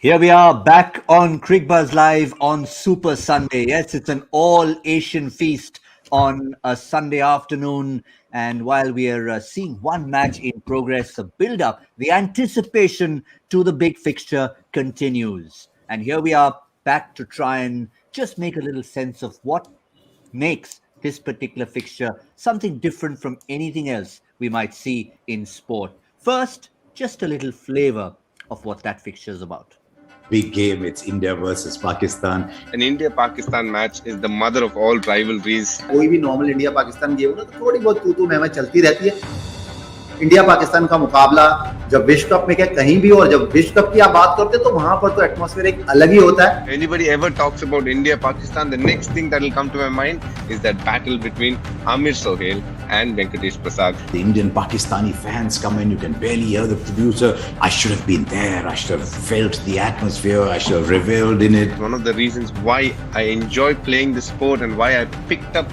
Here we are back on Cricbuzz Live on Super Sunday. Yes, it's an all-Asian feast on a Sunday afternoon. And while we are seeing one match in progress, the build-up, the anticipation to the big fixture continues. And here we are back to try and just make a little sense of what makes this particular fixture something different from anything else we might see in sport. First, just a little flavor of what that fixture is about. Big game. It's India versus Pakistan. An India-Pakistan match is the mother of all rivalries. कोई भी normal India Pakistan game हो तो थोड़ी बहुत तू मैं चलती रहती है। इंडिया पाकिस्तान का मुकाबला जब विश्व कप में क्या कहीं भी और जब विश्व कप की आप बात करते हैं तो वहां पर तो एटमॉस्फेयर एक अलग ही होता है। Anybody ever talks about India-Pakistan, the next thing that will come to my mind is that battle between Amir Sohail and Venkatesh Prasad. The Indian Pakistani fans come in, you can barely hear the producer. I should have been there. I should have felt the atmosphere. I should have reveled in it. One of the reasons why I enjoy playing the sport and why I picked up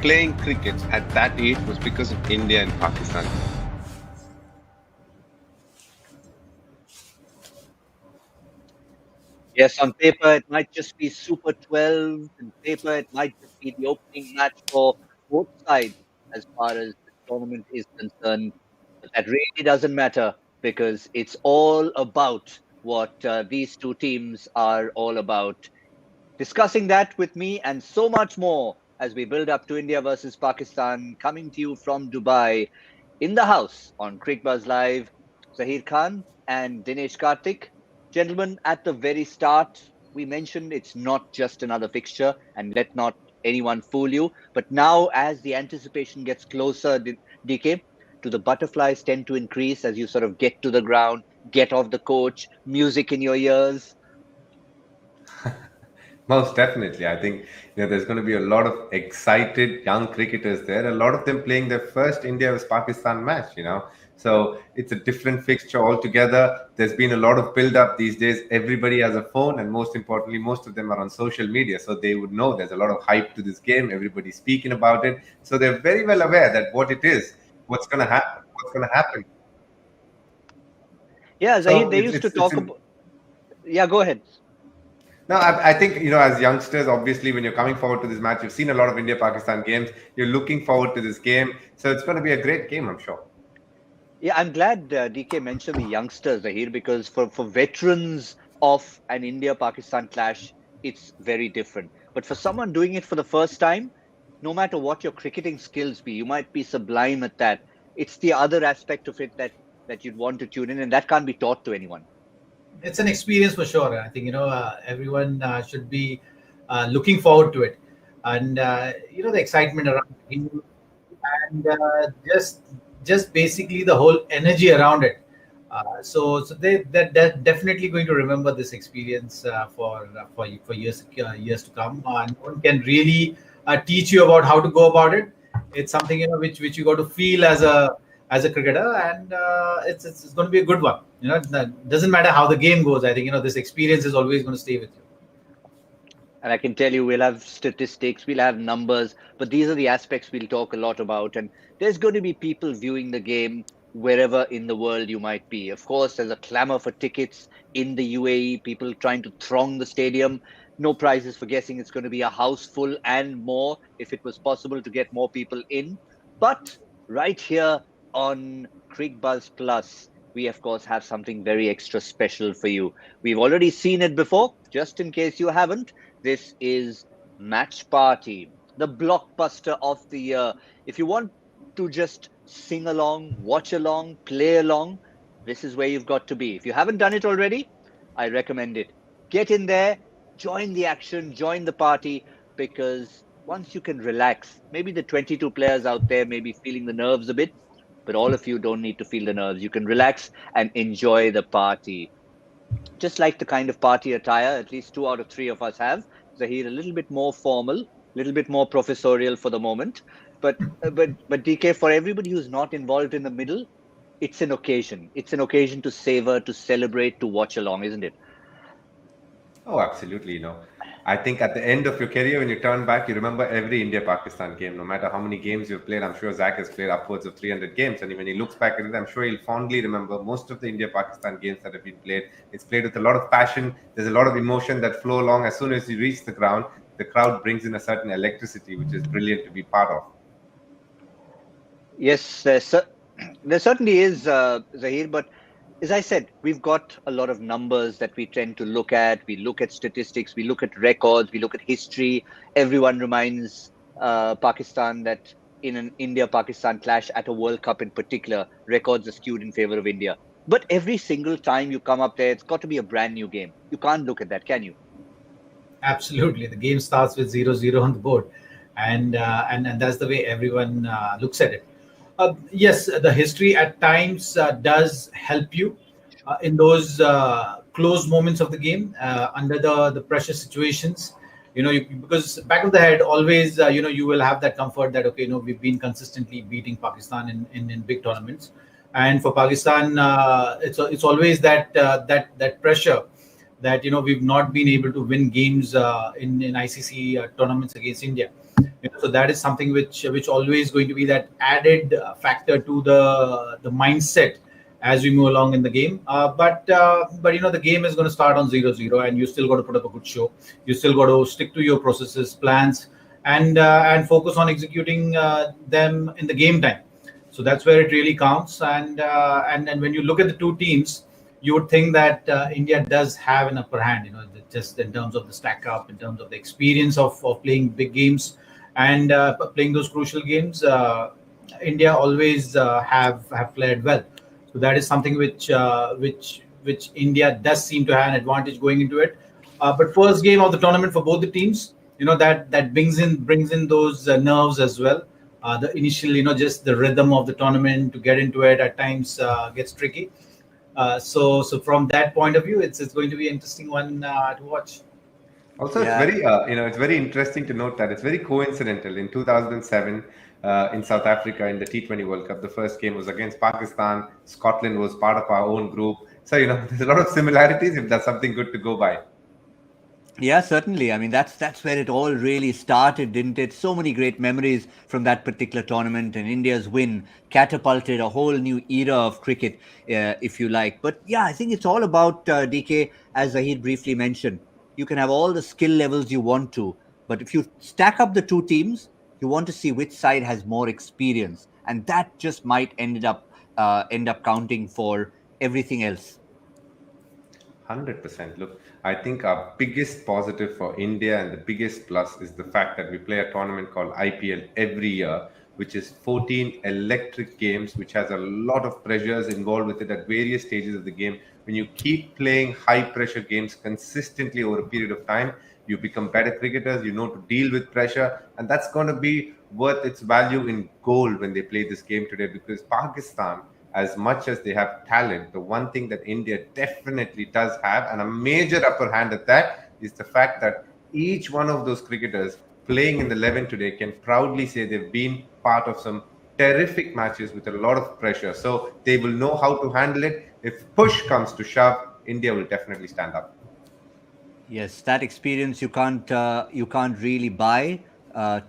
playing cricket at that age was because of India and Pakistan. Yes, on paper it might just be Super 12. On paper it might just be the opening match for both sides as far as the tournament is concerned. But that really doesn't matter because it's all about what these two teams are all about. Discussing that with me and so much more as we build up to India versus Pakistan, coming to you from Dubai in the house on Cricbuzz Live, Zaheer Khan and Dinesh Karthik. Gentlemen, at the very start, we mentioned it's not just another fixture, and let not anyone fool you. But now, as the anticipation gets closer, DK, do the butterflies tend to increase as you sort of get to the ground, get off the coach, music in your ears? Most definitely. I think there's going to be a lot of excited young cricketers there. A lot of them playing their first India vs Pakistan match. So it's a different fixture altogether. There's been a lot of build-up these days. Everybody has a phone, and most importantly, most of them are on social media. So they would know there's a lot of hype to this game. Everybody's speaking about it. So they're very well aware that what it is, what's going to happen. Yeah, Zaheer, they used to talk about... Yeah, go ahead. No, I think, as youngsters, obviously, when you're coming forward to this match, you've seen a lot of India-Pakistan games. You're looking forward to this game. So it's going to be a great game, I'm sure. Yeah, I'm glad DK mentioned the youngsters, Zaheer, because for veterans of an India-Pakistan clash, it's very different. But for someone doing it for the first time, no matter what your cricketing skills be, you might be sublime at that. It's the other aspect of it that you'd want to tune in, and that can't be taught to anyone. It's an experience for sure. I think, everyone should be looking forward to it. And, the excitement around the game and just basically the whole energy around it. So they're definitely going to remember this experience for years to come. And no one can really teach you about how to go about it. It's something which you got to feel as a cricketer, and it's going to be a good one. It doesn't matter how the game goes. I think this experience is always going to stay with you. And I can tell you, we'll have statistics, we'll have numbers, but these are the aspects we'll talk a lot about. And there's going to be people viewing the game wherever in the world you might be. Of course, there's a clamor for tickets in the UAE, people trying to throng the stadium. No prizes for guessing it's going to be a house full and more if it was possible to get more people in. But right here on Cricbuzz Plus, we of course have something very extra special for you. We've already seen it before, just in case you haven't. This is Match Party, the blockbuster of the year. If you want to just sing along, watch along, play along, this is where you've got to be. If you haven't done it already, I recommend it. Get in there, join the action, join the party, because once you can relax, maybe the 22 players out there may be feeling the nerves a bit, but all of you don't need to feel the nerves. You can relax and enjoy the party. Just like the kind of party attire at least 2 out of 3 of us have. Zaheer, a little bit more formal, a little bit more professorial for the moment. But DK, for everybody who's not involved in the middle, it's an occasion. It's an occasion to savor, to celebrate, to watch along, isn't it? Oh, absolutely. I think at the end of your career, when you turn back, you remember every India-Pakistan game, no matter how many games you've played. I'm sure Zach has played upwards of 300 games. And when he looks back at it, I'm sure he'll fondly remember most of the India-Pakistan games that have been played. It's played with a lot of passion. There's a lot of emotion that flow along. As soon as you reach the ground, the crowd brings in a certain electricity, which is brilliant to be part of. Yes, there certainly is, Zaheer, but as I said, we've got a lot of numbers that we tend to look at. We look at statistics, we look at records, we look at history. Everyone reminds Pakistan that in an India-Pakistan clash at a World Cup in particular, records are skewed in favor of India. But every single time you come up there, it's got to be a brand new game. You can't look at that, can you? Absolutely, the game starts with 0-0 on the board, and that's the way everyone looks at it. Yes, the history at times does help you in those close moments of the game under the pressure situations. Because back of the head, always, you will have that comfort that, okay, we've been consistently beating Pakistan in big tournaments. And for Pakistan, it's always that pressure that, we've not been able to win games in ICC tournaments against India. So that is something which always going to be that added factor to the mindset as we move along in the game. But the game is going to start on 0-0, and you still got to put up a good show. You still got to stick to your processes, plans, and focus on executing them in the game time. So that's where it really counts. And when you look at the two teams, you would think that India does have an upper hand. Just in terms of the stack up, in terms of the experience of playing big games and playing those crucial games. India always have played well. So that is something which India does seem to have an advantage going into it. But first game of the tournament for both the teams, that brings in those nerves as well. The initial, just the rhythm of the tournament to get into it at times gets tricky. So from that point of view, it's going to be an interesting one to watch. Also, Yeah. it's very, it's very interesting to note that it's very coincidental. In 2007, in South Africa, in the T20 World Cup, the first game was against Pakistan. Scotland was part of our own group. So, there's a lot of similarities if that's something good to go by. Yeah, certainly. I mean, that's where it all really started, didn't it? So many great memories from that particular tournament, and India's win catapulted a whole new era of cricket, if you like. But yeah, I think it's all about DK, as Zaheer briefly mentioned. You can have all the skill levels you want to, but if you stack up the two teams, you want to see which side has more experience, and that just might end up counting for everything else. 100%. Look, I think our biggest positive for India and the biggest plus is the fact that we play a tournament called IPL every year, which is 14 electric games, which has a lot of pressures involved with it at various stages of the game. When you keep playing high pressure games consistently over a period of time, you become better cricketers, you know to deal with pressure, and that's going to be worth its value in gold when they play this game today, because Pakistan, as much as they have talent, the one thing that India definitely does have, and a major upper hand at that, is the fact that each one of those cricketers playing in the 11 today can proudly say they've been part of some terrific matches with a lot of pressure. So they will know how to handle it. If push comes to shove, India will definitely stand up. Yes, that experience you can't really buy.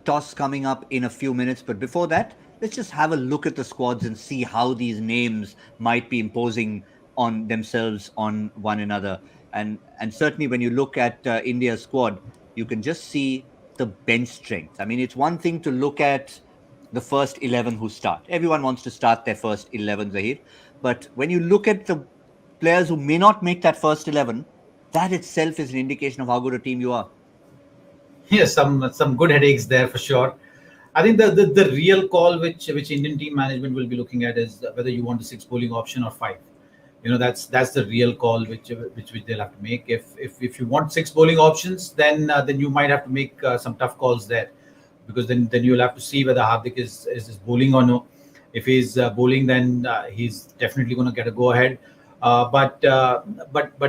Toss coming up in a few minutes, but before that, let's just have a look at the squads and see how these names might be imposing on themselves on one another. And certainly when you look at India's squad, you can just see the bench strength. I mean, it's one thing to look at the first 11 who start. Everyone wants to start their first 11, Zaheer. But when you look at the players who may not make that first 11, that itself is an indication of how good a team you are. Yes, some good headaches there for sure. I think the real call which Indian team management will be looking at is whether you want a 6 bowling option or 5. That's the real call which they'll have to make. If you want 6 bowling options, then you might have to make some tough calls there, because then you'll have to see whether Hardik is bowling or no. If he's bowling, then he's definitely going to get a go ahead. But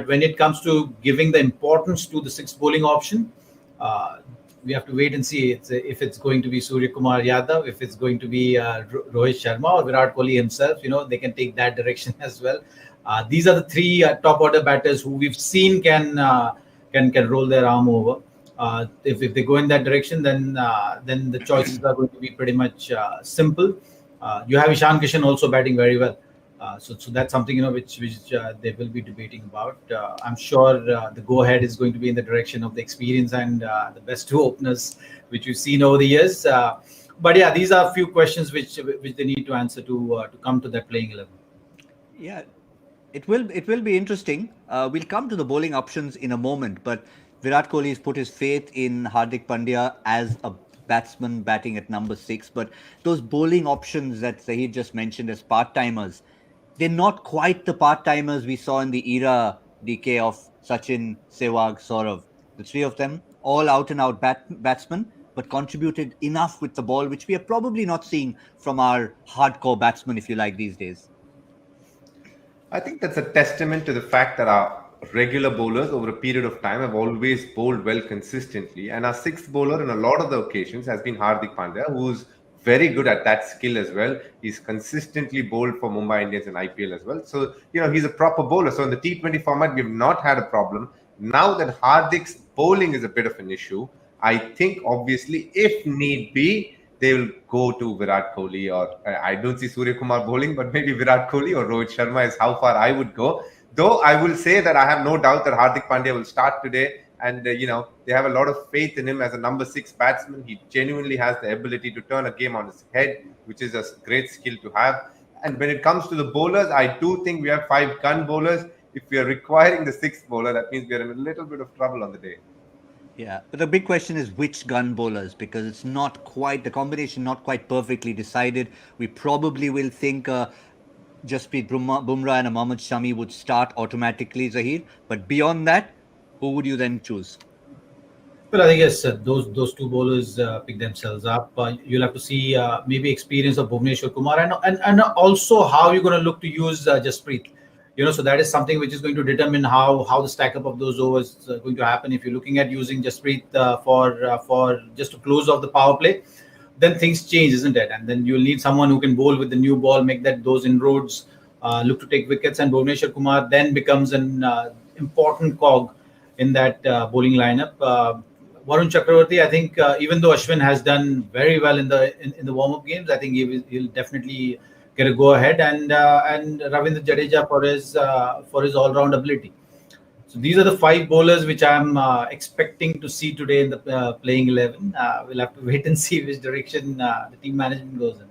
when it comes to giving the importance to the 6 bowling option, we have to wait and see if it's going to be Surya Kumar Yadav, if it's going to be Rohit Sharma or Virat Kohli himself. They can take that direction as well. These are the 3 top order batters who we've seen can roll their arm over. If they go in that direction, then the choices are going to be pretty much simple. You have Ishan Kishan also batting very well. So that's something which they will be debating about. I'm sure the go ahead is going to be in the direction of the experience and the best two openers which we've seen over the years. But yeah, these are a few questions which they need to answer to come to that playing 11. Yeah, it will be interesting. We'll come to the bowling options in a moment, but Virat Kohli has put his faith in Hardik Pandya as a batsman batting at number 6. But those bowling options that Zaheer just mentioned as part timers, they're not quite the part timers we saw in the era, DK, of Sachin, Sehwag, Saurav. The three of them, all out and out batsmen, but contributed enough with the ball, which we are probably not seeing from our hardcore batsmen, if you like, these days. I think that's a testament to the fact that our regular bowlers over a period of time have always bowled well consistently. And our sixth bowler in a lot of the occasions has been Hardik Pandya, who's very good at that skill as well. He's consistently bowled for Mumbai Indians and IPL as well. So, he's a proper bowler. So in the T20 format, we've not had a problem. Now that Hardik's bowling is a bit of an issue, I think obviously, if need be, they will go to Virat Kohli, or I don't see Surya Kumar bowling, but maybe Virat Kohli or Rohit Sharma is how far I would go. Though I will say that I have no doubt that Hardik Pandya will start today, and they have a lot of faith in him as a number 6 batsman. He genuinely has the ability to turn a game on his head, which is a great skill to have. And when it comes to the bowlers, I do think we have 5 gun bowlers. If we are requiring the 6th bowler, that means we are in a little bit of trouble on the day. Yeah, but the big question is which gun bowlers, because it's not quite, the combination not quite perfectly decided. We probably will think Jasprit Bumrah and Mohammad Shami would start automatically, Zaheer. But beyond that, who would you then choose? Well, I think yes, those two bowlers pick themselves up. You'll have to see maybe experience of Bhuvneshwar Kumar and also how you're going to look to use Jasprit. So that is something which is going to determine how the stack up of those overs is going to happen. If you're looking at using Jasprit for just to close off the power play, then things change, isn't it? And then you'll need someone who can bowl with the new ball, make those inroads, look to take wickets, and Bhuvneshwar Kumar then becomes an important cog in that bowling lineup. Varun Chakravarti, I think, even though Ashwin has done very well in the warm-up games, I think he'll definitely get a go ahead, and Ravindra Jadeja for his all-round ability. So these are the 5 bowlers which I'm expecting to see today in the playing 11. We'll have to wait and see which direction the team management goes in.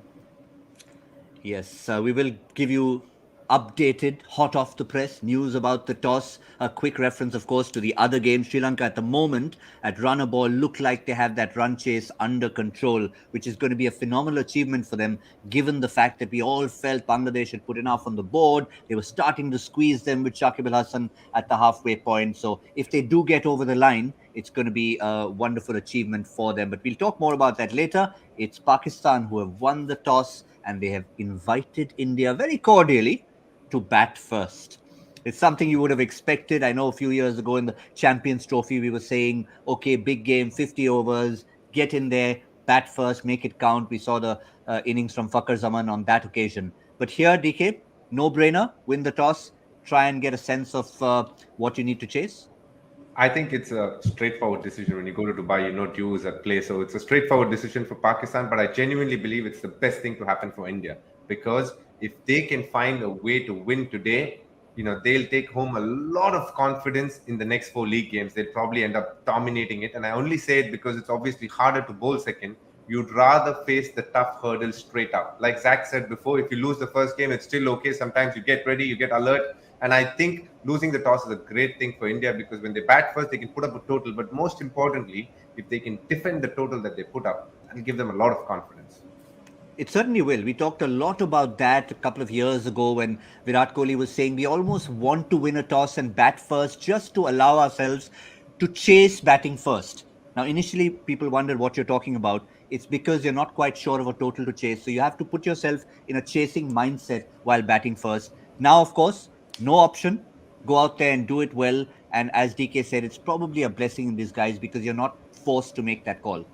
Yes, we will give you updated, hot off the press news about the toss. A quick reference, of course, to the other game. Sri Lanka at the moment at runner ball look like they have that run chase under control, which is going to be a phenomenal achievement for them, given the fact that we all felt Bangladesh had put enough on the board. They were starting to squeeze them with Shakib Al Hasan at the halfway point. So if they do get over the line, it's going to be a wonderful achievement for them. But we'll talk more about that later. It's Pakistan who have won the toss, and they have invited India very cordially to bat first. It's something you would have expected. I know a few years ago in the Champions Trophy, we were saying, okay, big game, 50 overs, get in there, bat first, make it count. We saw the innings from Fakhar Zaman on that occasion. But here, DK, no-brainer, win the toss, try and get a sense of what you need to chase. I think it's a straightforward decision. When you go to Dubai, you know dues at play. So it's a straightforward decision for Pakistan, but I genuinely believe it's the best thing to happen for India, because if they can find a way to win today, they'll take home a lot of confidence in the next 4 league games. They'll probably end up dominating it. And I only say it because it's obviously harder to bowl second. You'd rather face the tough hurdles straight up. Like Zach said before, if you lose the first game, it's still okay. Sometimes you get ready, you get alert. And I think losing the toss is a great thing for India, because when they bat first, they can put up a total. But most importantly, if they can defend the total that they put up, that'll give them a lot of confidence. It certainly will. We talked a lot about that a couple of years ago when Virat Kohli was saying we almost want to win a toss and bat first just to allow ourselves to chase batting first. Now, initially, people wondered what you're talking about. It's because you're not quite sure of a total to chase. So you have to put yourself in a chasing mindset while batting first. Now, of course, no option. Go out there and do it well. And as DK said, it's probably a blessing in disguise because you're not forced to make that call.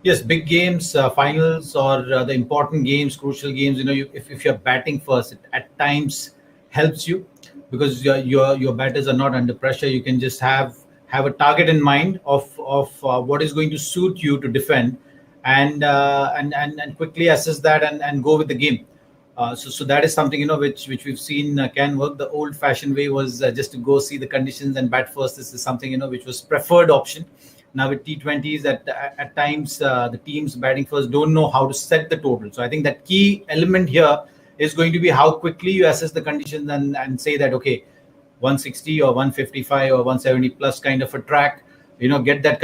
Yes, big games, finals, or the important games, crucial games. If you're batting first, it at times helps you because your batters are not under pressure. You can just have have a target in mind of what is going to suit you to defend, and quickly assess that and go with the game. So that is something which we've seen can work. The old-fashioned way was just to go see the conditions and bat first. This is something which was preferred option. Now with T20s, at times the teams batting first don't know how to set the total. So I think that key element here is going to be how quickly you assess the conditions and say that, okay, 160 or 155 or 170 plus kind of a track. Get that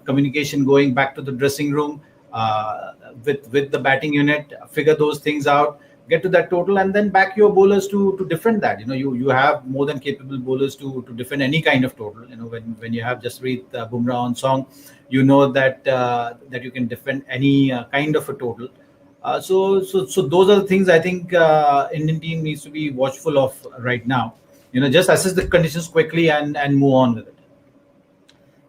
communication going back to the dressing room with the batting unit. Figure those things out. Get to that total and then back your bowlers to defend that. You have more than capable bowlers to defend any kind of total. When you have Jasprit Bumrah on song, that you can defend any kind of a total. So those are the things I think Indian team needs to be watchful of right now. Just assess the conditions quickly and move on with it.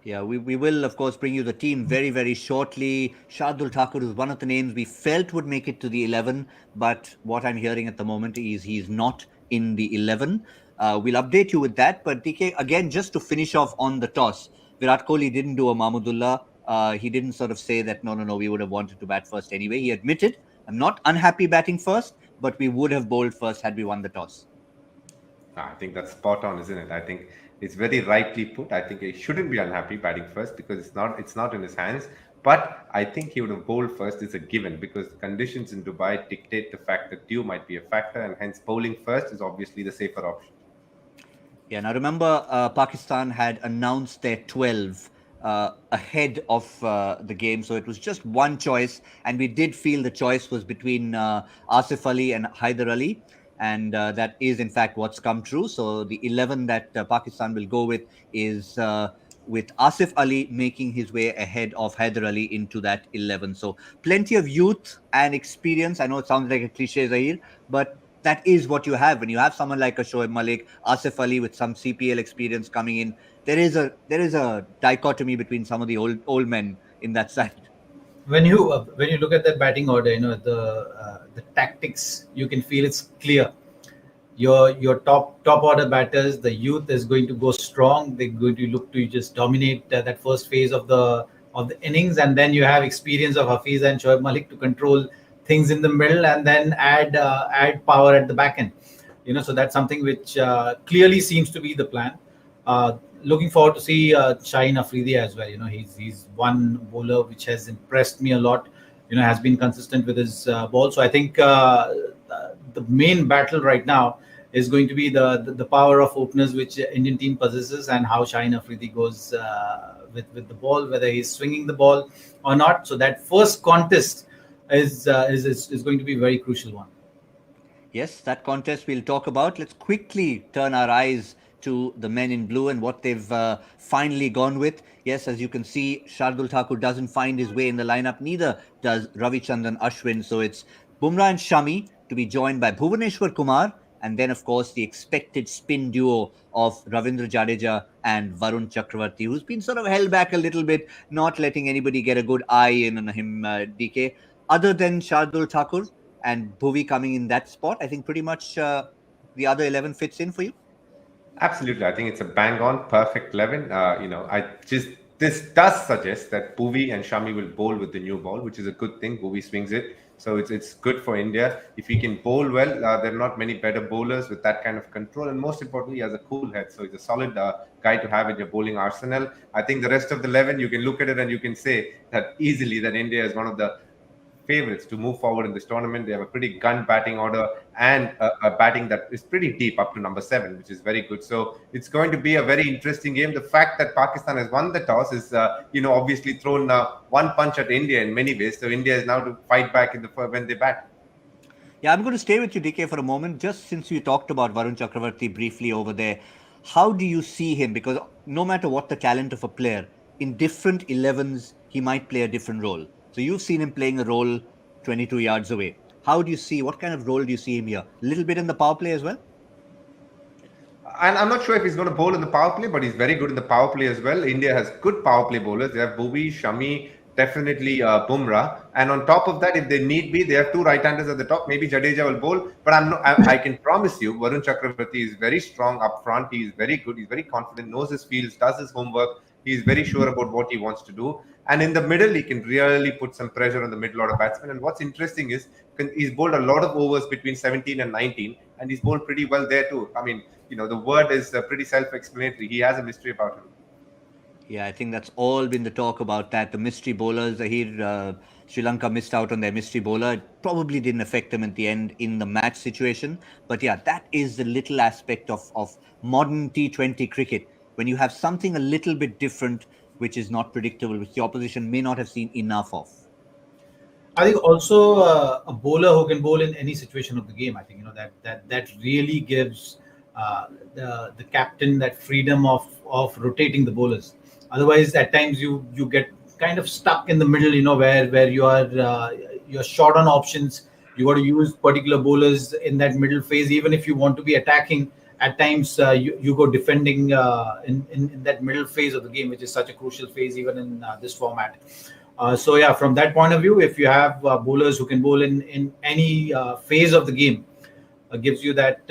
Yeah, we will, of course, bring you the team very, very shortly. Shardul Thakur is one of the names we felt would make it to the 11, but what I'm hearing at the moment is he's not in the 11. We'll update you with that. But DK, again, just to finish off on the toss, Virat Kohli didn't do a Mahmudullah. He didn't sort of say that, no, we would have wanted to bat first anyway. He admitted, I'm not unhappy batting first, but we would have bowled first had we won the toss. I think that's spot on, isn't it? I think it's very rightly put. I think he shouldn't be unhappy batting first because it's not in his hands. But I think he would have bowled first is a given because the conditions in Dubai dictate the fact that dew might be a factor, and hence bowling first is obviously the safer option. Yeah, now remember, Pakistan had announced their 12 ahead of the game, so it was just one choice, and we did feel the choice was between Asif Ali and Haider Ali. And that is, in fact, what's come true. So the 11 that Pakistan will go with is with Asif Ali making his way ahead of Haider Ali into that 11. So plenty of youth and experience. I know it sounds like a cliche, Zaheer, but that is what you have. When you have someone like a Shoaib Malik, Asif Ali with some CPL experience coming in, there is a dichotomy between some of the old men in that side. When you look at that batting order, the tactics, you can feel it's clear. Your top order batters, the youth is going to go strong. They're going to look to just dominate that first phase of the innings, and then you have experience of Hafiz and Shoaib Malik to control things in the middle, and then add power at the back end. So that's something which clearly seems to be the plan. Looking forward to see Shaheen Afridi as well. He's one bowler which has impressed me a lot. Has been consistent with his ball. So I think the main battle right now is going to be the power of openers which Indian team possesses, and how Shaheen Afridi goes with the ball, whether he's swinging the ball or not. So that first contest is going to be a very crucial one. Yes, that contest we'll talk about. Let's quickly turn our eyes to the men in blue and what they've finally gone with. Yes, as you can see, Shardul Thakur doesn't find his way in the lineup. Neither does Ravichandran Ashwin. So it's Bumrah and Shami to be joined by Bhuvaneshwar Kumar. And then, of course, the expected spin duo of Ravindra Jadeja and Varun Chakravarti, who's been sort of held back a little bit, not letting anybody get a good eye in on him, DK. Other than Shardul Thakur and Bhuvi coming in that spot, I think pretty much the other 11 fits in for you. Absolutely. I think it's a bang on perfect 11. This does suggest that Bhuvi and Shami will bowl with the new ball, which is a good thing. Bhuvi swings it. So it's good for India. If he can bowl well, there are not many better bowlers with that kind of control. And most importantly, he has a cool head. So he's a solid guy to have in your bowling arsenal. I think the rest of the 11, you can look at it and you can say that easily that India is one of the favorites to move forward in this tournament. They have a pretty gun batting order and a batting that is pretty deep up to number 7, which is very good. So it's going to be a very interesting game. The fact that Pakistan has won the toss is, obviously thrown one punch at India in many ways. So India is now to fight back when they bat. Yeah, I'm going to stay with you, DK, for a moment. Just since you talked about Varun Chakravarti briefly over there, how do you see him? Because no matter what the talent of a player, in different 11s, he might play a different role. So you've seen him playing a role 22 yards away. How do you see, what kind of role do you see him here? A little bit in the power play as well? And I'm not sure if he's going to bowl in the power play, but he's very good in the power play as well. India has good power play bowlers. They have Bhuvi, Shami, definitely Bumrah. And on top of that, if they need be, they have two right-handers at the top. Maybe Jadeja will bowl, but I can promise you, Varun Chakravarti is very strong up front. He is very good. He's very confident. Knows his fields. Does his homework. He is very sure about what he wants to do. And in the middle, he can really put some pressure on the middle order batsman. And what's interesting is he's bowled a lot of overs between 17 and 19, and he's bowled pretty well there too. I mean, the word is pretty self-explanatory. He has a mystery about him. Yeah, I think that's all been the talk about that. The mystery bowlers, Zaheer, Sri Lanka missed out on their mystery bowler. It probably didn't affect them at the end in the match situation. But yeah, that is the little aspect of modern T20 cricket. When you have something a little bit different, which is not predictable, which the opposition may not have seen enough of. I think also a bowler who can bowl in any situation of the game. I think that really gives the captain that freedom of rotating the bowlers. Otherwise, at times you get kind of stuck in the middle, where you are you're short on options. You got to use particular bowlers in that middle phase, even if you want to be attacking. At times, you go defending in that middle phase of the game, which is such a crucial phase even in this format. So yeah, from that point of view, if you have bowlers who can bowl in any phase of the game, gives you that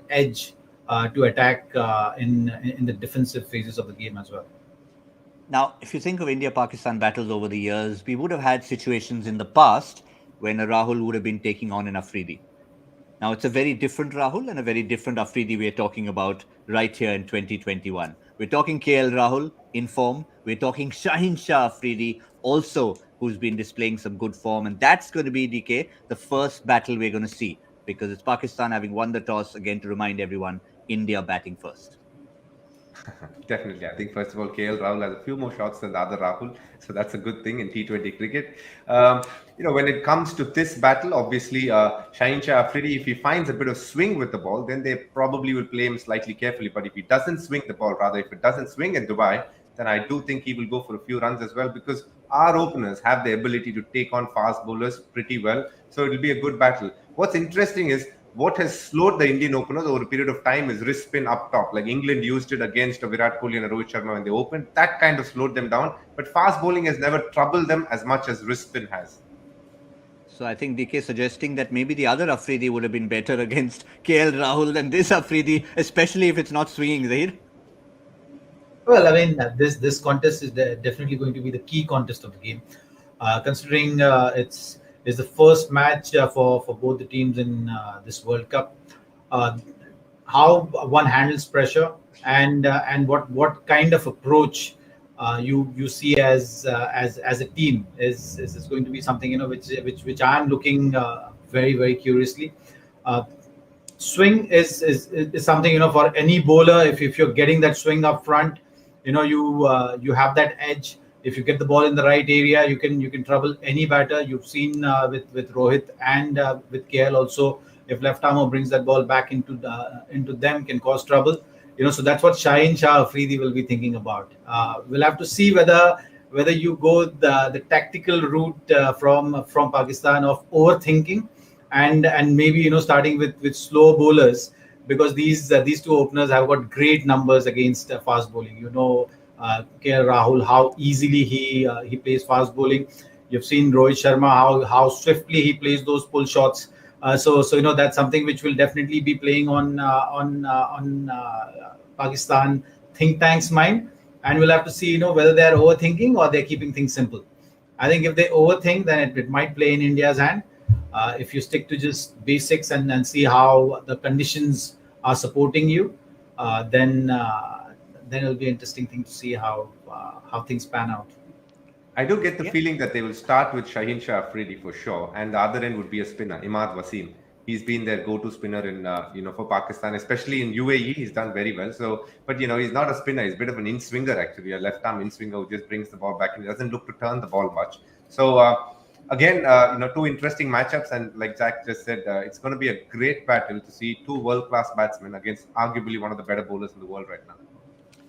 edge to attack in the defensive phases of the game as well. Now, if you think of India-Pakistan battles over the years, we would have had situations in the past when a Rahul would have been taking on an Afridi. Now, it's a very different Rahul and a very different Afridi we're talking about right here in 2021. We're talking KL Rahul in form. We're talking Shaheen Shah Afridi also, who's been displaying some good form. And that's going to be, DK, the first battle we're going to see, because it's Pakistan having won the toss. Again, to remind everyone, India batting first. Definitely. I think, first of all, KL Rahul has a few more shots than the other Rahul. So that's a good thing in T20 cricket. When it comes to this battle, obviously, Shaheen Shah Afridi, if he finds a bit of swing with the ball, then they probably will play him slightly carefully. But if he doesn't swing the ball, rather, if it doesn't swing in Dubai, then I do think he will go for a few runs as well, because our openers have the ability to take on fast bowlers pretty well. So it'll be a good battle. What's interesting is, what has slowed the Indian openers over a period of time is wrist spin up top. Like England used it against Virat Kohli and Rohit Sharma when they opened. That kind of slowed them down. But fast bowling has never troubled them as much as wrist spin has. So I think DK suggesting that maybe the other Afridi would have been better against KL Rahul than this Afridi, especially if it's not swinging, Zaheer. Well, I mean, this contest is definitely going to be the key contest of the game, considering it's the first match for both the teams in this World Cup. How one handles pressure and what kind of approach you see as a team is going to be something which I am looking very, very curiously. Swing is something for any bowler. If you're getting that swing up front, you have that edge. If you get the ball in the right area, you can trouble any batter. You've seen with Rohit and with KL also. If left armer brings that ball back into them, can cause trouble. So that's what Shaheen Shah Afridi will be thinking about. We'll have to see whether you go the tactical route from Pakistan of overthinking and maybe starting with slow bowlers, because these two openers have got great numbers against fast bowling. KL Rahul, how easily he plays fast bowling. You've seen Rohit Sharma, how swiftly he plays those pull shots. So that's something which will definitely be playing on Pakistan think tank's mind, and we'll have to see whether they are overthinking or they're keeping things simple. I think if they overthink, then it might play in India's hand. If you stick to just basics and see how the conditions are supporting you, then it'll be an interesting thing to see how things pan out. I do get the feeling that they will start with Shaheen Shah Afridi for sure, and the other end would be a spinner, Imad Wasim. He's been their go-to spinner in for Pakistan, especially in UAE. He's done very well. So, but he's not a spinner. He's a bit of an in-swinger actually, a left-arm in-swinger who just brings the ball back and he doesn't look to turn the ball much. So again, two interesting matchups, and like Zach just said, it's going to be a great battle to see two world-class batsmen against arguably one of the better bowlers in the world right now.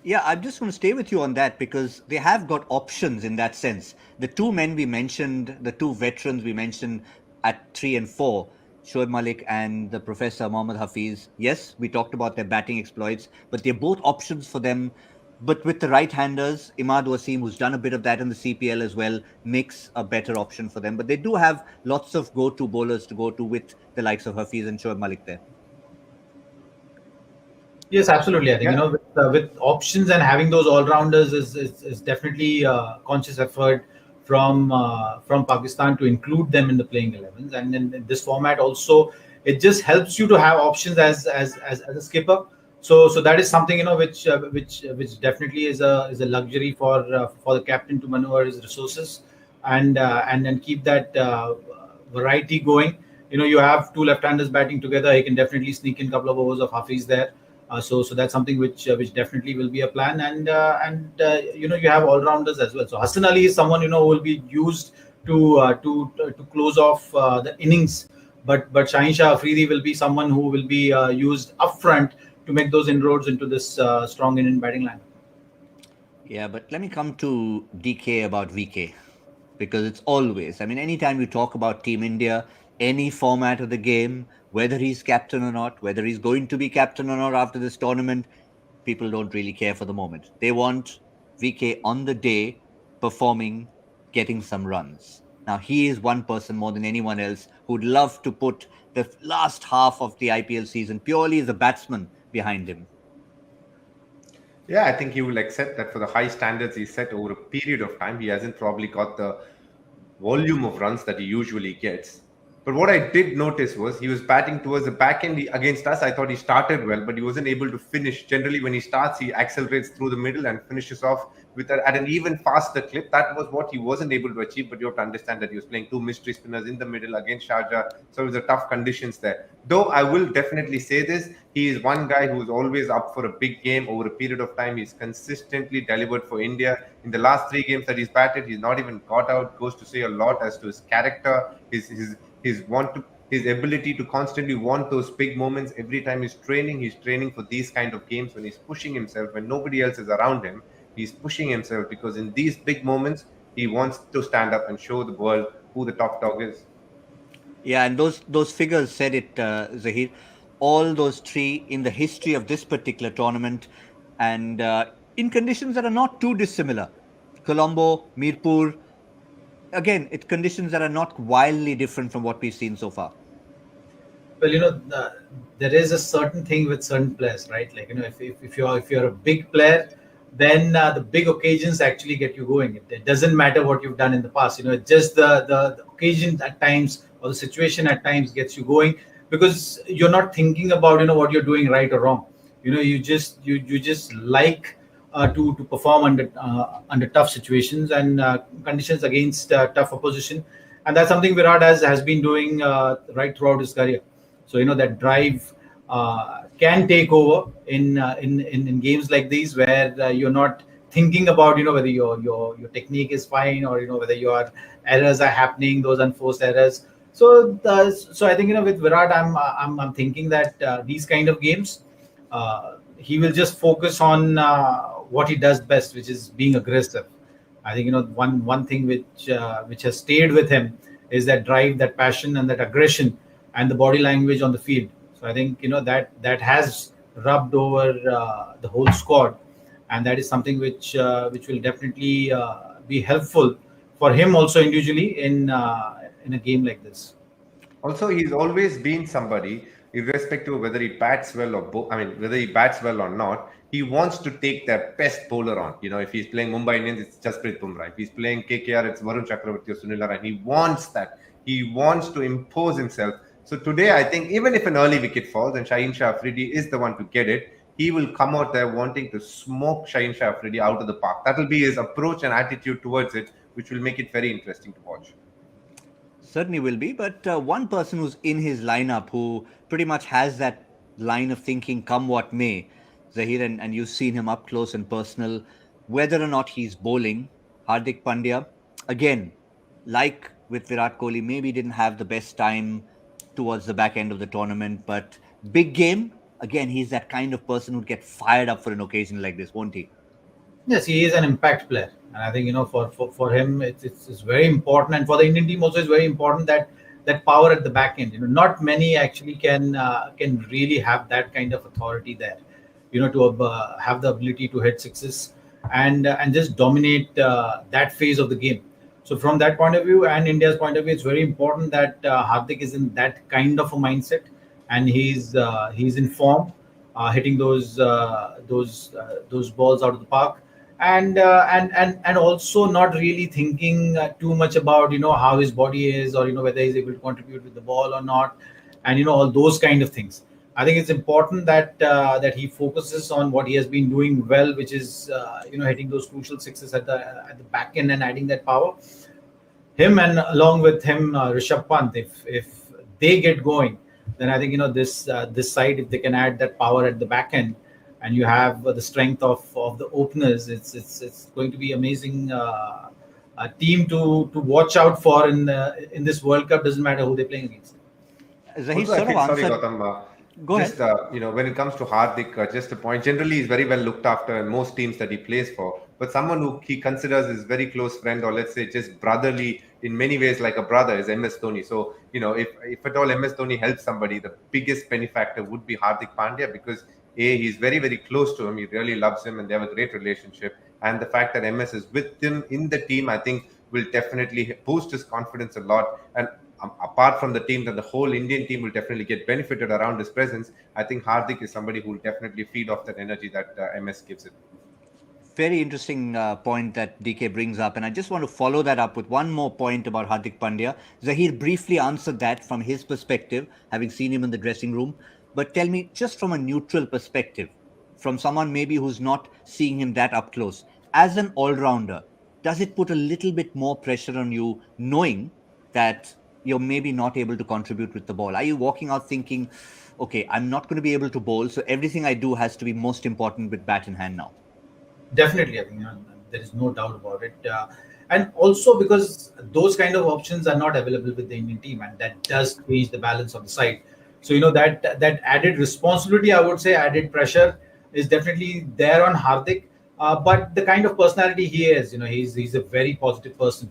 Yeah, I'm just going to stay with you on that, because they have got options in that sense. The two men we mentioned, the two veterans we mentioned at 3 and 4, Shoaib Malik and the Professor Mohammad Hafiz. Yes, we talked about their batting exploits, but they're both options for them But with the right-handers, Imad Wasim, who's done a bit of that in the CPL as well, makes a better option for them. But they do have lots of go-to bowlers to go to with the likes of Hafiz and Shoaib Malik there. Yes, absolutely. I think Yeah. with options and having those all rounders is definitely conscious effort from Pakistan to include them in the playing 11s. And in this format also, it just helps you to have options as a skipper. So that is something which definitely is a luxury for the captain to maneuver his resources and then keep that variety going. You have two left-handers batting together. He can definitely sneak in a couple of overs of Hafiz there. So that's something which definitely will be a plan, and you have all rounders as well. So Hassan Ali is someone who will be used to close off the innings, but Shaheen Shah Afridi will be someone who will be used upfront to make those inroads into this strong Indian batting line. Yeah, but let me come to DK about VK, because it's always, I mean, anytime you talk about Team India, any format of the game, whether he's captain or not, whether he's going to be captain or not after this tournament, people don't really care for the moment. They want VK on the day, performing, getting some runs. Now, he is one person more than anyone else who'd love to put the last half of the IPL season purely as a batsman behind him. Yeah, I think he will accept that for the high standards he set over a period of time, he hasn't probably got the volume of runs that he usually gets. But what I did notice was he was batting towards the back end against us. I thought he started well, but he wasn't able to finish. Generally, when he starts, he accelerates through the middle and finishes off at an even faster clip. That was what he wasn't able to achieve. But you have to understand that he was playing two mystery spinners in the middle against Sharjah. So it was a tough conditions there. Though I will definitely say this, he is one guy who's always up for a big game over a period of time. He's consistently delivered for India. In the last 3 games that he's batted, he's not even got out. Goes to say a lot as to his character, his ability to constantly want those big moments. Every time he's training for these kind of games when he's pushing himself, when nobody else is around him. He's pushing himself because in these big moments, he wants to stand up and show the world who the top dog is. Yeah, and those figures said it, Zaheer. All those 3 in the history of this particular tournament, and in conditions that are not too dissimilar. Colombo, Mirpur, again, it's conditions that are not wildly different from what we've seen so far. Well, there is a certain thing with certain players, right? Like, if you're a big player, then the big occasions actually get you going. It doesn't matter what you've done in the past. It's just the occasion at times or the situation at times gets you going, because you're not thinking about what you're doing right or wrong. You just like to perform under tough situations and conditions against tough opposition, and that's something Virat has been doing right throughout his career. So that drive can take over in games like these, where you're not thinking about whether your technique is fine, or whether your errors are happening, those unforced errors. So I think with Virat, I'm thinking that these kind of games, he will just focus on what he does best, which is being aggressive. I think one thing which has stayed with him is that drive, that passion, and that aggression, and the body language on the field. So I think that has rubbed over the whole squad, and that is something which will definitely be helpful for him also individually in a game like this. Also, he's always been somebody, irrespective of whether he bats well whether he bats well or not, he wants to take their best bowler on. If he's playing Mumbai Indians, it's Jasprit Bumrah. If he's playing KKR, it's Varun Chakravarti or Sunil Narine. He wants that. He wants to impose himself. So today, I think even if an early wicket falls and Shaheen Shah Afridi is the one to get it, he will come out there wanting to smoke Shaheen Shah Afridi out of the park. That will be his approach and attitude towards it, which will make it very interesting to watch. Certainly will be, but one person who's in his lineup who pretty much has that line of thinking, come what may, Zaheer, and you've seen him up close and personal, whether or not he's bowling, Hardik Pandya, again, like with Virat Kohli, maybe didn't have the best time towards the back end of the tournament, but big game, again, he's that kind of person who'd get fired up for an occasion like this, won't he? Yes, he is an impact player, and I think for him it's very important, and for the Indian team also it's very important that power at the back end. Not many actually can really have that kind of authority there. to have the ability to hit sixes and just dominate that phase of the game. So from that point of view and India's point of view, it's very important that Hardik is in that kind of a mindset, and he's in form, hitting those balls out of the park, and also not really thinking too much about how his body is, or whether he's able to contribute with the ball or not, and all those kind of things. I think it's important that he focuses on what he has been doing well, which is hitting those crucial sixes at the back end and adding that power. Him, and along with him, Rishabh Pant, if they get going, then I think this side, if they can add that power at the back end, and you have the strength of the openers, it's going to be amazing a team to watch out for in this World Cup. Doesn't matter who they're playing against. Zaheer Also, I sort of feel sorry, answered. Gautam. Go Just ahead. when it comes to Hardik, just a point. Generally, he's very well looked after in most teams that he plays for. But someone who he considers his very close friend, or let's say just brotherly in many ways, like a brother, is MS Dhoni. So if at all MS Dhoni helps somebody, the biggest benefactor would be Hardik Pandya, because he's very very close to him. He really loves him, and they have a great relationship. And the fact that MS is with him in the team, I think, will definitely boost his confidence a lot. And apart from the team, that the whole Indian team will definitely get benefited around his presence. I think Hardik is somebody who will definitely feed off that energy that MS gives it. Very interesting point that DK brings up, and I just want to follow that up with one more point about Hardik Pandya. Zaheer briefly answered that from his perspective, having seen him in the dressing room. But tell me, just from a neutral perspective, from someone maybe who's not seeing him that up close, as an all-rounder, does it put a little bit more pressure on you, knowing that you're maybe not able to contribute with the ball? Are you walking out thinking, okay, I'm not going to be able to bowl, so everything I do has to be most important with bat in hand now? Definitely, I think there is no doubt about it, and also because those kind of options are not available with the Indian team, and that does change the balance of the side. So that added responsibility, I would say, added pressure is definitely there on Hardik. But the kind of personality he is, he's a very positive person.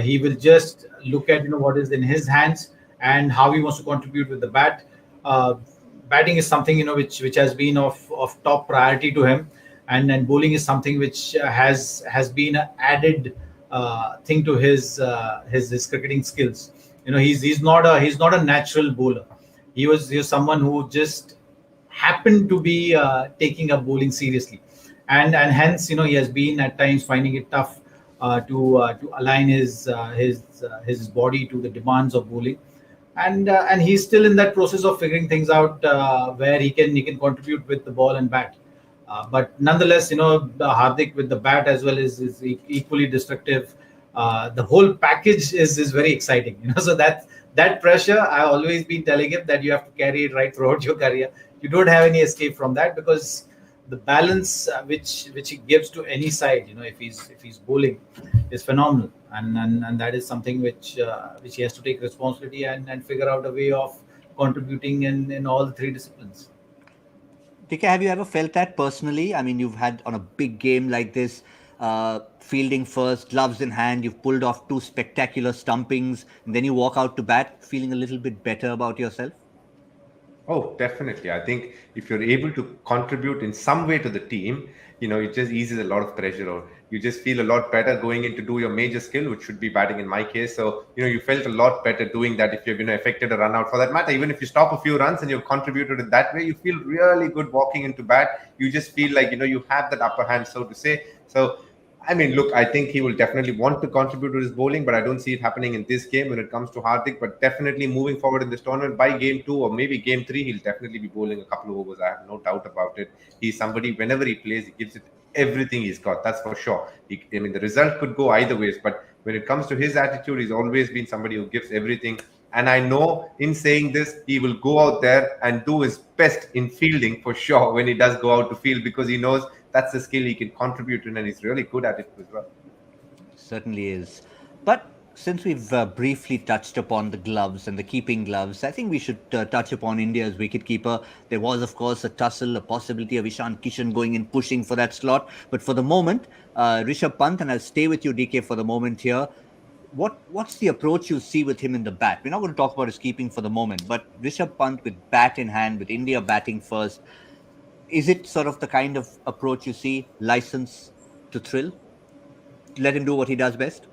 He will just look at what is in his hands and how he wants to contribute with the bat. Uh, Batting is something which has been of top priority to him, and bowling is something which has been an added thing to his cricketing skills. He's not a natural bowler. He was someone who just happened to be taking up bowling seriously, and hence he has been at times finding it tough to align his body to the demands of bowling, and he's still in that process of figuring things out where he can contribute with the ball and bat. But nonetheless, the Hardik with the bat as well is equally destructive. The whole package is very exciting. So that pressure, I've always been telling him that you have to carry it right throughout your career. You don't have any escape from that, because the balance which he gives to any side, if he's bowling, is phenomenal, and that is something which he has to take responsibility and figure out a way of contributing in all the three disciplines. TK, have you ever felt that personally? I mean, you've had on a big game like this, fielding first, gloves in hand, you've pulled off two spectacular stumpings, and then you walk out to bat feeling a little bit better about yourself? Oh, definitely. I think if you're able to contribute in some way to the team, it just eases a lot of pressure, or you just feel a lot better going in to do your major skill, which should be batting in my case. So, you felt a lot better doing that if you've, affected a run out for that matter. Even if you stop a few runs and you've contributed in that way, you feel really good walking into bat. You just feel like, you have that upper hand, so to say. So, I mean, look, I think he will definitely want to contribute to his bowling, but I don't see it happening in this game when it comes to Hardik. But definitely moving forward in this tournament, by game 2 or maybe game 3, he'll definitely be bowling a couple of overs. I have no doubt about it. He's somebody, whenever he plays, he gives it everything he's got. That's for sure. The result could go either ways, but when it comes to his attitude, he's always been somebody who gives everything. And I know in saying this, he will go out there and do his best in fielding for sure when he does go out to field, because he knows that's the skill he can contribute to, and he's really good at it as well. Certainly is. But since we've briefly touched upon the gloves and the keeping gloves, I think we should touch upon India's wicketkeeper. There was, of course, a tussle, a possibility of Ishan Kishan going in pushing for that slot. But for the moment, Rishabh Pant, and I'll stay with you, DK, for the moment here. What's the approach you see with him in the bat? We're not going to talk about his keeping for the moment, but Rishabh Pant with bat in hand, with India batting first, is it sort of the kind of approach you see, license to thrill? Let him do what he does best?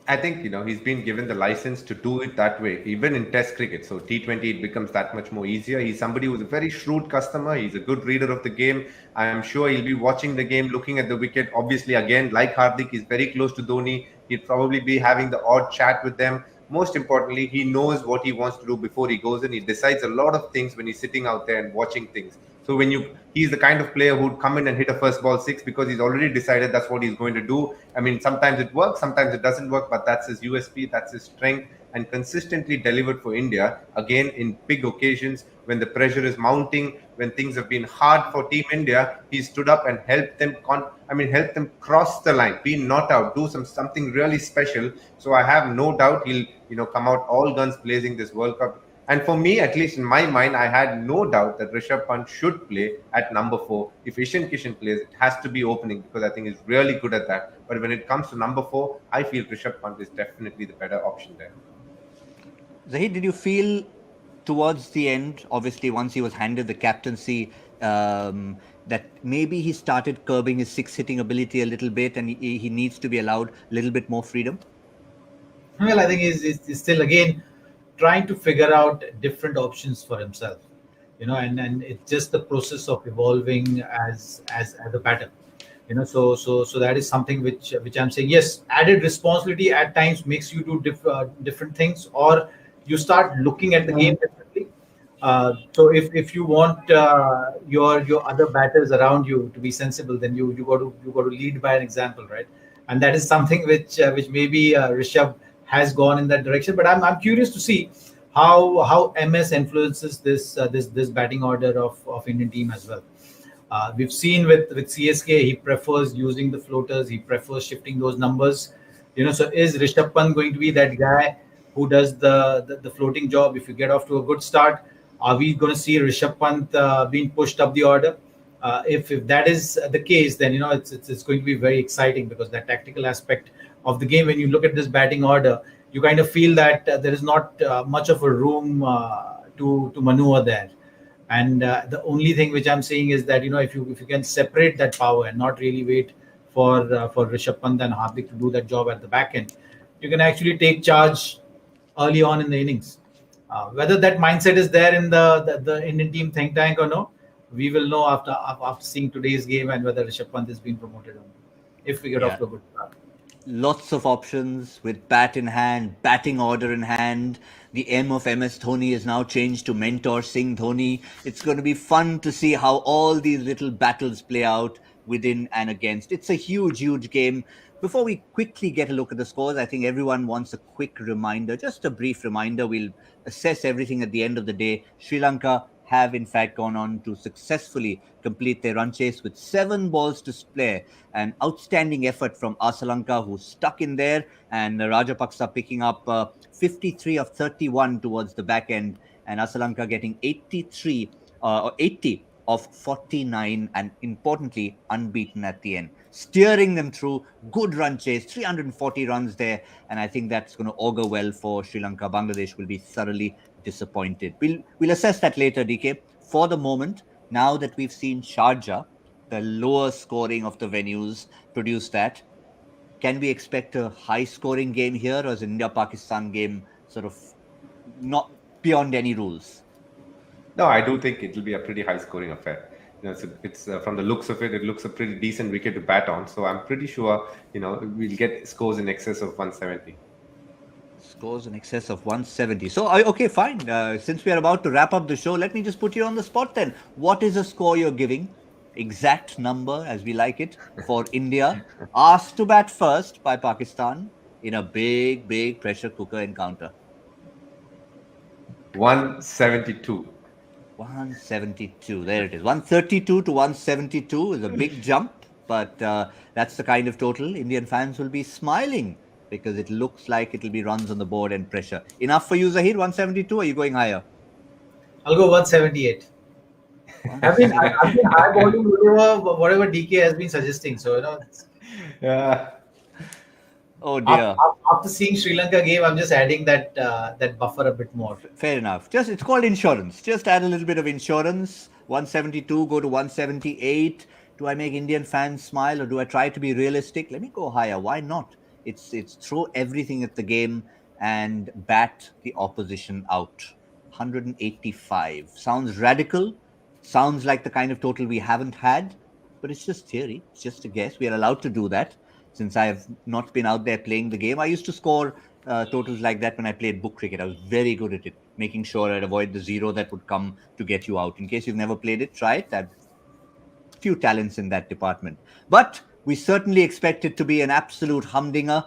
I think he's been given the license to do it that way, even in Test cricket. So T20 it becomes that much more easier. He's somebody who's a very shrewd customer. He's a good reader of the game. I am sure he'll be watching the game, looking at the wicket. Obviously, again, like Hardik, he's very close to Dhoni. He'll probably be having the odd chat with them. Most importantly, he knows what he wants to do before he goes in. He decides a lot of things when he's sitting out there and watching things. So he's the kind of player who'd come in and hit a first ball six because he's already decided that's what he's going to do. I mean, sometimes it works, sometimes it doesn't work, but that's his USP, that's his strength, and consistently delivered for India. Again, in big occasions, when the pressure is mounting, when things have been hard for Team India, he stood up and helped them help them cross the line, be not out, do something really special. So I have no doubt he'll come out all guns blazing this World Cup. And for me, at least in my mind, I had no doubt that Rishabh Pant should play at number 4. If Ishan Kishan plays, it has to be opening because I think he's really good at that. But when it comes to number 4, I feel Rishabh Pant is definitely the better option there. Zaheer, did you feel towards the end, obviously once he was handed the captaincy, that maybe he started curbing his six-hitting ability a little bit and he needs to be allowed a little bit more freedom? Well, I think he's still, again, trying to figure out different options for himself, and it's just the process of evolving as a batter, so that is something which I'm saying, yes, added responsibility at times makes you do different things, or you start looking at the game differently. So if you want your other batters around you to be sensible, then you got to lead by an example, right? And that is something which maybe Rishabh has gone in that direction. But I'm curious to see how MS influences this batting order of Indian team as well. We've seen with CSK, he prefers using the floaters, he prefers shifting those numbers. So is Rishabh Pant going to be that guy who does the floating job? If you get off to a good start, are we going to see Rishabh Pant being pushed up the order? If that is the case, then it's going to be very exciting, because that tactical aspect of the game, when you look at this batting order, you kind of feel that there is not much of a room to maneuver there. And the only thing which I'm saying is that if you can separate that power and not really wait for Rishabh Pant and Hardik to do that job at the back end, you can actually take charge early on in the innings. Whether that mindset is there in the Indian team think tank or no, we will know after seeing today's game and whether Rishabh Pant has been promoted or not, if we get off to a good start. Lots of options with bat in hand, batting order in hand. The M of MS Dhoni is now changed to Mentor Singh Dhoni. It's going to be fun to see how all these little battles play out within and against. It's a huge, huge game. Before we quickly get a look at the scores, I think everyone wants a quick reminder, just a brief reminder. We'll assess everything at the end of the day. Sri Lanka have in fact gone on to successfully complete their run chase with 7 balls to spare. An outstanding effort from Asalanka, who stuck in there, and Rajapaksa picking up 53 of 31 towards the back end, and Asalanka getting 80 of 49, and importantly unbeaten at the end, steering them through. Good run chase, 340 runs there, and I think that's going to augur well for Sri Lanka. Bangladesh will be thoroughly disappointed. We'll assess that later, DK. For the moment, now that we've seen Sharjah, the lower scoring of the venues, produce that, can we expect a high scoring game here, or is an India-Pakistan game sort of not beyond any rules? No, I do think it will be a pretty high scoring affair. It's from the looks of it, it looks a pretty decent wicket to bat on. So I'm pretty sure, we'll get scores in excess of 170. Scores in excess of 170. So, okay, fine. Since we are about to wrap up the show, let me just put you on the spot then. What is the score you're giving? Exact number, as we like it, for India, asked to bat first by Pakistan in a big, big pressure cooker encounter. 172. 172. There it is. 132 to 172 is a big jump, but that's the kind of total Indian fans will be smiling, because it looks like it'll be runs on the board and pressure. Enough for you, Zaheer? 172, or are you going higher? I'll go 178. I've been high volume whatever DK has been suggesting. So, Yeah. Oh dear. After seeing Sri Lanka game, I'm just adding that buffer a bit more. Fair enough. It's called insurance. Just add a little bit of insurance. 172, go to 178. Do I make Indian fans smile or do I try to be realistic? Let me go higher. Why not? It's throw everything at the game and bat the opposition out. 185. Sounds radical. Sounds like the kind of total we haven't had, but it's just theory. It's just a guess. We are allowed to do that since I have not been out there playing the game. I used to score totals like that when I played book cricket. I was very good at it, making sure I'd avoid the zero that would come to get you out. In case you've never played it, try it. I have few talents in that department. But we certainly expect it to be an absolute humdinger.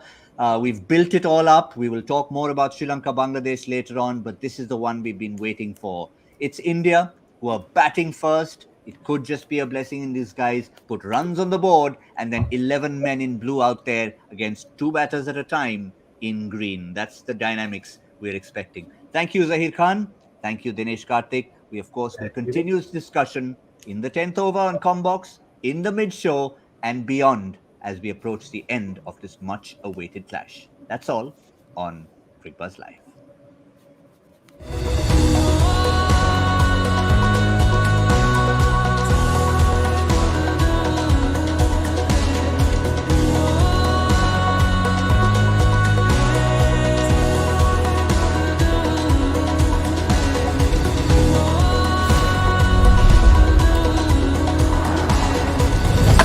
We've built it all up. We will talk more about Sri Lanka, Bangladesh later on, but this is the one we've been waiting for. It's India who are batting first. It could just be a blessing in disguise. Put runs on the board and then 11 men in blue out there against two batters at a time in green. That's the dynamics we're expecting. Thank you, Zaheer Khan. Thank you, Dinesh Karthik. We, of course, will continue this discussion in the 10th over on Combox, in the mid-show, and beyond as we approach the end of this much-awaited clash. That's all on Cricbuzz Live.